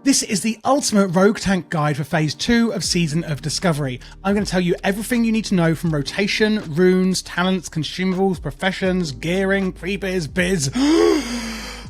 This is the ultimate rogue tank guide for phase 2 of Season of Discovery. I'm going to tell you everything you need to know from rotation, runes, talents, consumables, professions, gearing, pre-biz, biz,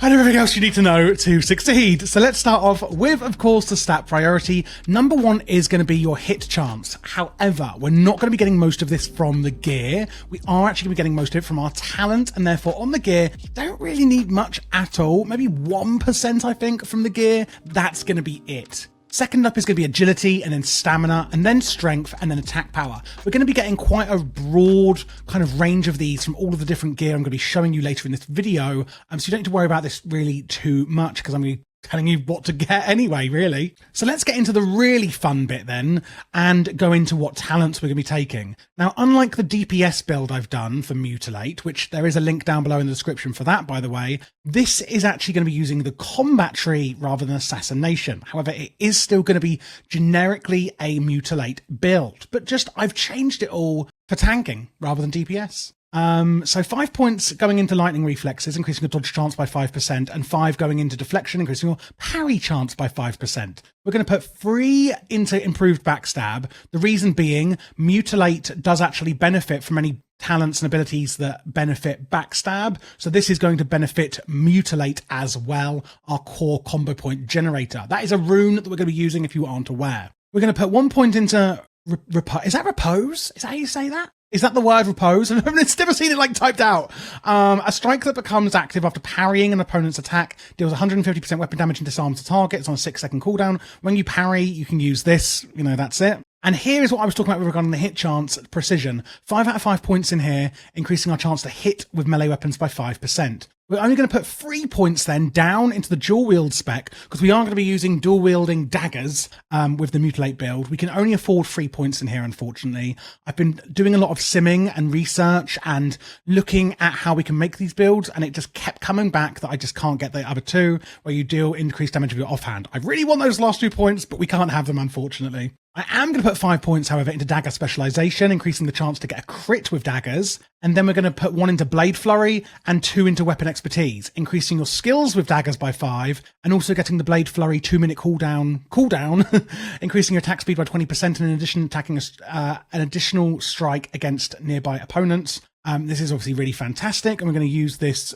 and everything else you need to know to succeed. So let's start off with, of course, the stat priority. Number 1 is going to be your hit chance. However, we're not going to be getting most of this from the gear. We are actually going to be getting most of it from our talent, and therefore on the gear, you don't really need much at all. Maybe 1%, I think, from the gear. That's going to be it. Second up is going to be agility, and then stamina, and then strength, and then attack power. We're going to be getting quite a broad kind of range of these from all of the different gear I'm going to be showing you later in this video. So you don't need to worry about this really too much, because I'm going to be telling you what to get anyway, really. So let's get into the really fun bit then and go into what talents we're going to be taking. Now, unlike the DPS build I've done for Mutilate, which there is a link down below in the description for that, by the way, this is actually going to be using the combat tree rather than assassination. However, it is still going to be generically a Mutilate build, but just I've changed it all for tanking rather than DPS. So 5 points going into lightning reflexes, increasing your dodge chance by 5%, and 5 going into deflection, increasing your parry chance by 5%. We're going to put 3 into improved backstab. The reason being, Mutilate does actually benefit from any talents and abilities that benefit backstab. So this is going to benefit Mutilate as well, our core combo point generator. That is a rune that we're going to be using if you aren't aware. We're going to put 1 point into is that repose? Is that how you say that? Is that the word repose? I've never seen it like typed out. A strike that becomes active after parrying an opponent's attack deals 150% weapon damage and disarms the target. It's on a 6-second cooldown. When you parry, you can use this. You know, that's it. And here is what I was talking about regarding the hit chance precision. 5 out of 5 points in here, increasing our chance to hit with melee weapons by 5%. We're only going to put 3 points then down into the dual wield spec, because we are going to be using dual wielding daggers with the Mutilate build. We can only afford 3 points in here, unfortunately. I've been doing a lot of simming and research and looking at how we can make these builds, and it just kept coming back that I just can't get the other 2, where you deal increased damage with your offhand. I really want those last 2 points, but we can't have them, unfortunately. I am going to put 5 points, however, into dagger specialization, increasing the chance to get a crit with daggers. And then we're going to put 1 into blade flurry and 2 into weapon expertise, increasing your skills with daggers by 5, and also getting the blade flurry 2-minute cooldown, increasing your attack speed by 20%, and in addition, attacking an additional strike against nearby opponents. This is obviously really fantastic, and we're going to use this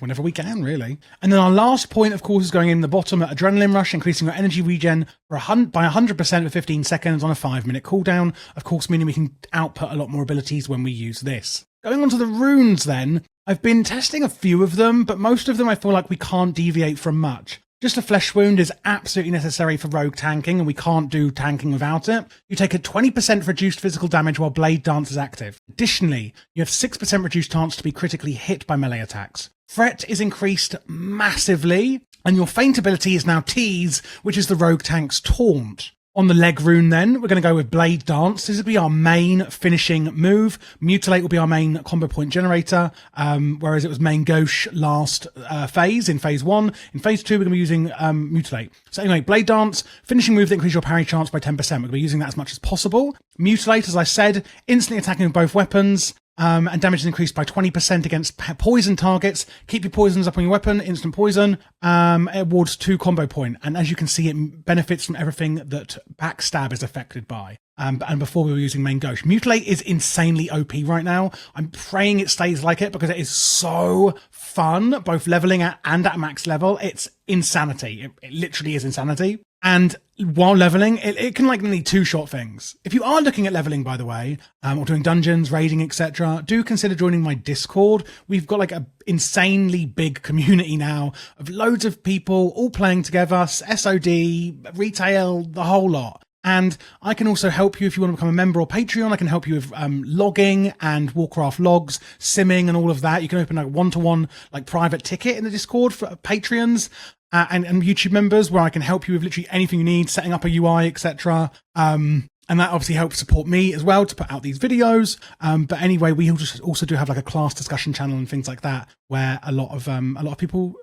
whenever we can, really. And then our last point, of course, is going in the bottom at Adrenaline Rush, increasing your energy regen by 100% for 15 seconds on a 5-minute cooldown, of course, meaning we can output a lot more abilities when we use this. Going on to the runes then, I've been testing a few of them, but most of them I feel like we can't deviate from much. Just a flesh wound is absolutely necessary for rogue tanking, and we can't do tanking without it. You take a 20% reduced physical damage while Blade Dance is active. Additionally, you have 6% reduced chance to be critically hit by melee attacks. Threat is increased massively, and your feint ability is now Tease, which is the rogue tank's taunt. On the leg rune then, we're going to go with Blade Dance. This will be our main finishing move. Mutilate will be our main combo point generator, whereas it was main gauche last phase, in phase 1. In phase 2, we're going to be using Mutilate. So anyway, Blade Dance, finishing move that increases your parry chance by 10%. We're going to be using that as much as possible. Mutilate, as I said, instantly attacking with both weapons. And damage is increased by 20% against poison targets. Keep your poisons up on your weapon, instant poison. It awards 2 combo point. And as you can see, it benefits from everything that backstab is affected by. And before we were using main gauche. Mutilate is insanely OP right now. I'm praying it stays like it because it is so fun, both leveling at and at max level. It's insanity. It literally is insanity. And while leveling, it can like nearly 2-shot things. If you are looking at leveling, by the way, or doing dungeons, raiding, etc., do consider joining my Discord. We've got like an insanely big community now of loads of people all playing together, SoD, retail, the whole lot. And I can also help you if you want to become a member or Patreon. I can help you with logging and Warcraft logs, simming and all of that. You can open a one-to-one like private ticket in the Discord for Patreons. And YouTube members, where I can help you with literally anything you need, setting up a UI, etc. And that obviously helps support me as well to put out these videos. But anyway, we also do have like a class discussion channel and things like that, where a lot of people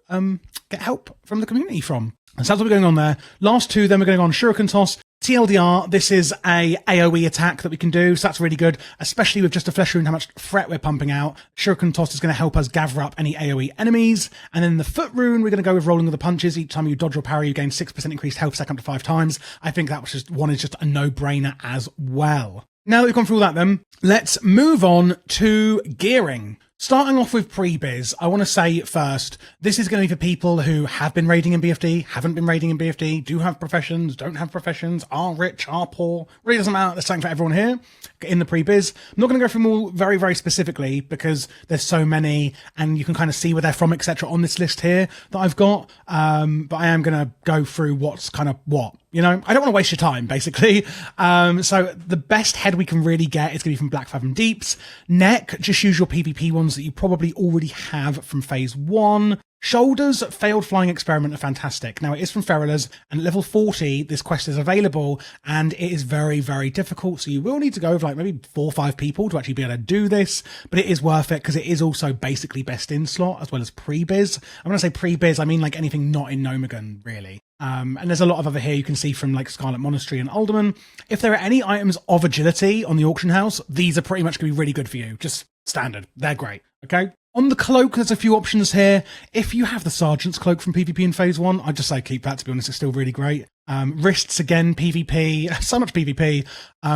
get help from the community from. And so that's what we're going on there. Last 2, then we're going on Shuriken Toss, TLDR, this is a AoE attack that we can do, so that's really good, especially with just a flesh wound, how much threat we're pumping out. Shuriken Toss is going to help us gather up any AoE enemies. And then the foot rune, we're going to go with rolling of the punches. Each time you dodge or parry, you gain 6% increased health second up to 5 times. I think that was just one is just a no-brainer as well. Now that we've gone through all that then, let's move on to gearing. Starting off with Pre-Bis, I want to say first, this is going to be for people who have been raiding in BFD, haven't been raiding in BFD, do have professions, don't have professions, are rich, are poor. Really doesn't matter. There's something for everyone here in the Pre-Bis. I'm not going to go through them all very, very specifically because there's so many and you can kind of see where they're from, etc. on this list here that I've got. But I am going to go through what's kind of what. You know, I don't want to waste your time, basically. So the best head we can really get is going to be from Black Fathom Deeps. Neck, just use your PvP ones that you probably already have from Phase 1. Shoulders, Failed Flying Experiment are fantastic. Now, it is from Feralers, and at level 40, this quest is available, and it is very, very difficult, so you will need to go with like maybe 4 or 5 people to actually be able to do this, but it is worth it, because it is also basically best in slot, as well as Pre-Bis. When I say Pre-Bis, I mean like anything not in Nomagon, really. And there's a lot of other here you can see from like Scarlet Monastery and Alderman. If there are any items of agility on the auction house, these are pretty much going to be really good for you. Just standard. They're great. Okay. On the cloak, there's a few options here. If you have the Sergeant's Cloak from PvP in Phase 1, I'd just say keep that, to be honest. It's still really great. Wrists, again, PvP. So much PvP.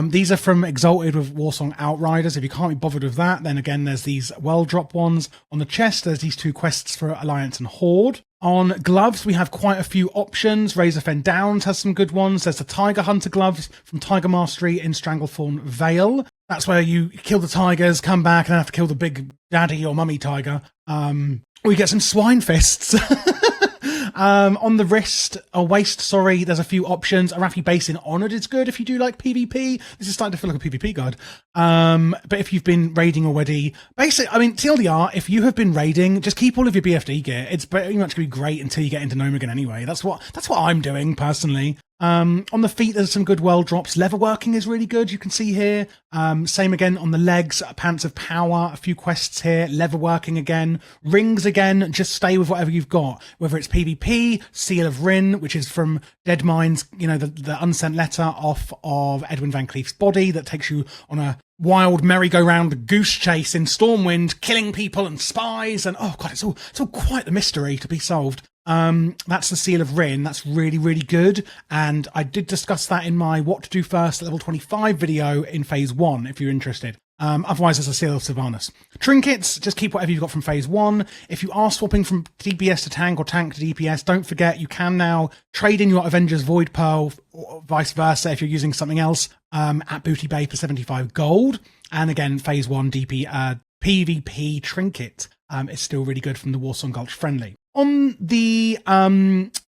These are from Exalted with Warsong Outriders. If you can't be bothered with that, then again, there's these well-drop ones. On the chest, there's these 2 quests for Alliance and Horde. On gloves, we have quite a few options. Razorfen Downs has some good ones. There's the Tiger Hunter gloves from Tiger Mastery in Stranglethorn Vale. That's where you kill the tigers, come back, and have to kill the big daddy or mummy tiger. Or you get some swine fists. On the wrist, or waist, sorry, there's a few options. Arathi Basin Honoured is good if you do like PvP. This is starting to feel like a PvP guide. But if you've been raiding already, basically, I mean, TLDR, if you have been raiding, just keep all of your BFD gear. It's pretty much going to be great until you get into Nomagon anyway. That's what I'm doing, personally. On the feet, there's some good well drops. Leather working is really good, you can see here. Same again on the legs, Pants of Power, a few quests here. Leather working again. Rings again, just stay with whatever you've got. Whether it's PvP, Seal of Rin, which is from Deadmind's, you know, the unsent letter off of Edwin Van Cleef's body that takes you on a wild merry-go-round goose chase in Stormwind, killing people and spies, and oh god, it's all quite the mystery to be solved. That's the Seal of Rin. That's really, really good. And I did discuss that in my What to Do First at level 25 video in Phase 1, if you're interested. Otherwise, there's a Seal of Sylvanas. Trinkets, just keep whatever you've got from Phase 1. If you are swapping from DPS to tank or tank to DPS, don't forget you can now trade in your Avengers Void Pearl, or vice versa, if you're using something else, at Booty Bay for 75 gold. And again, Phase 1 PvP Trinket is still really good from the Warsong Gulch friendly. On the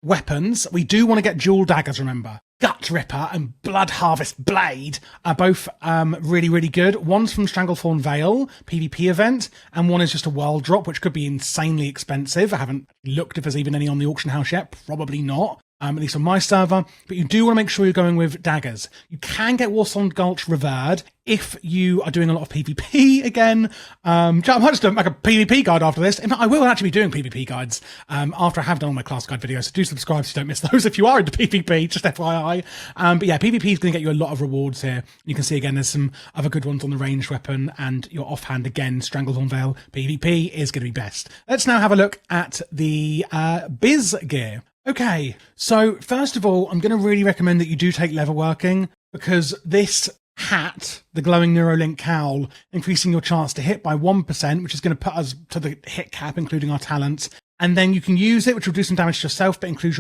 weapons, we do want to get dual daggers, remember. Gut Ripper and Blood Harvest Blade are both really, really good. One's from Stranglethorn Vale, PvP event, and one is just a world drop, which could be insanely expensive. I haven't looked if there's even any on the auction house yet. Probably not. At least on my server, but you do want to make sure you're going with daggers. You can get Warsong Gulch Revered if you are doing a lot of PvP again. I might just do like a PvP guide after this. In fact, I will actually be doing PvP guides after I have done all my class guide videos, so do subscribe so you don't miss those if you are into PvP, just FYI. But yeah, PvP is going to get you a lot of rewards here. You can see again, there's some other good ones on the ranged weapon, and your offhand again, Stranglethorn Vale PvP is going to be best. Let's now have a look at the Biz gear. Okay, so first of all, I'm going to really recommend that you do take leather working, because this hat, the glowing Neurolink cowl, increasing your chance to hit by 1%, which is going to put us to the hit cap, including our talents. And then you can use it, which will do some damage to yourself, but increase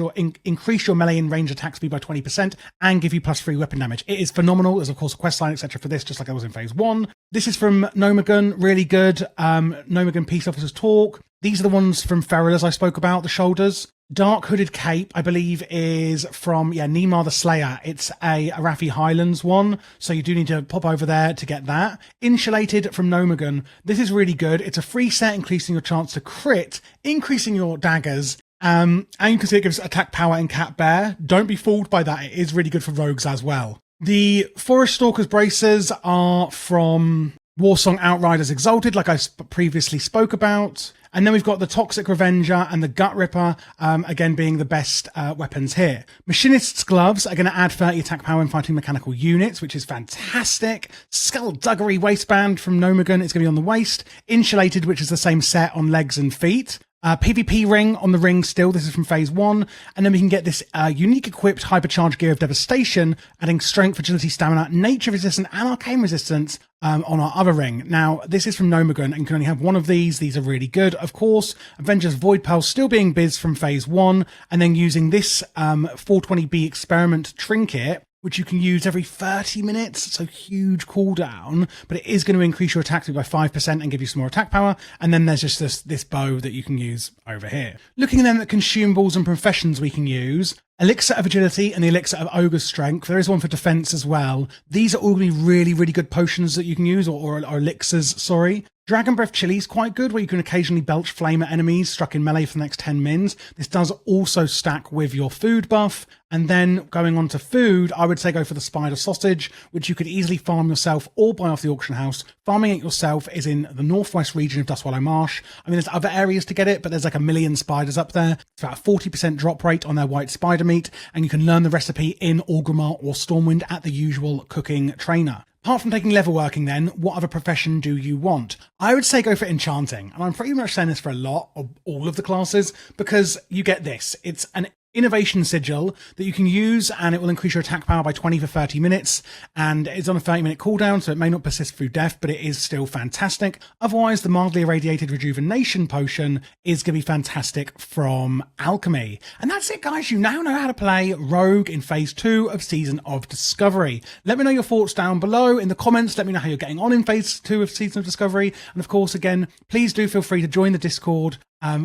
your melee and range attack speed by 20% and give you +3 weapon damage. It is phenomenal. There's, of course, a quest line, etc. for this, just like I was in Phase 1. This is from Nomagon, really good. Nomagon Peace Officers Talk. These are the ones from Feralers I spoke about, the shoulders. Dark Hooded Cape, I believe, is from, Nimar the Slayer. It's a Arathi Highlands one, so you do need to pop over there to get that. Insulated from Nomagon. This is really good. It's a free set, increasing your chance to crit, increasing your daggers, and you can see it gives attack power in Cat Bear. Don't be fooled by that. It is really good for rogues as well. The Forest Stalker's Braces are from Warsong Outriders Exalted, like I previously spoke about. And then we've got the Toxic Revenger and the Gut Ripper, again being the best weapons here. Machinist's Gloves are going to add 30 attack power when fighting mechanical units, which is fantastic. Skullduggery Waistband from Nomagun is going to be on the waist. Insulated, which is the same set on legs and feet. PvP ring on the ring still, this is from phase 1, and then we can get this unique equipped hypercharged gear of devastation, adding strength, agility, stamina, nature resistance and arcane resistance on our other ring. Now this is from Nomagun and you can only have one of these are really good. Of course, Avengers Void Pearl still being biz from phase 1, and then using this 420B experiment trinket, which you can use every 30 minutes, so huge cooldown, but it is going to increase your attack speed by 5% and give you some more attack power. And then there's just this bow that you can use over here. Looking then at consumables and professions we can use, Elixir of Agility and the Elixir of Ogre's Strength. There is one for defense as well. These are all going to be really, really good potions that you can use, or elixirs, sorry. Dragon Breath Chili is quite good, where you can occasionally belch flame at enemies struck in melee for the next 10 mins. This does also stack with your food buff. And then going on to food, I would say go for the Spider Sausage, which you could easily farm yourself or buy off the auction house. Farming it yourself is in the northwest region of Dustwallow Marsh. I mean, there's other areas to get it, but there's like 1 million spiders up there. It's about a 40% drop rate on their white spider meat, and you can learn the recipe in Orgrimmar or Stormwind at the usual cooking trainer. Apart from taking level working then, what other profession do you want? I would say go for enchanting, and I'm pretty much saying this for a lot of all of the classes, because you get this. It's an innovation sigil that you can use, and it will increase your attack power by 20 for 30 minutes, and it's on a 30-minute cooldown, so it may not persist through death, but it is still fantastic. Otherwise, the mildly irradiated rejuvenation potion is going to be fantastic from alchemy. And that's it, guys. You now know how to play Rogue in phase 2 of Season of Discovery. Let me know your thoughts down below in the comments. Let me know how you're getting on in phase 2 of Season of Discovery, and of course, again, please do feel free to join the Discord,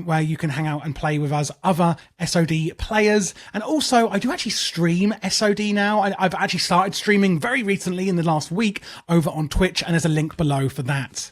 where you can hang out and play with us other SoD players. And also, I do actually stream SoD now. I've actually started streaming very recently in the last week over on Twitch, and there's a link below for that.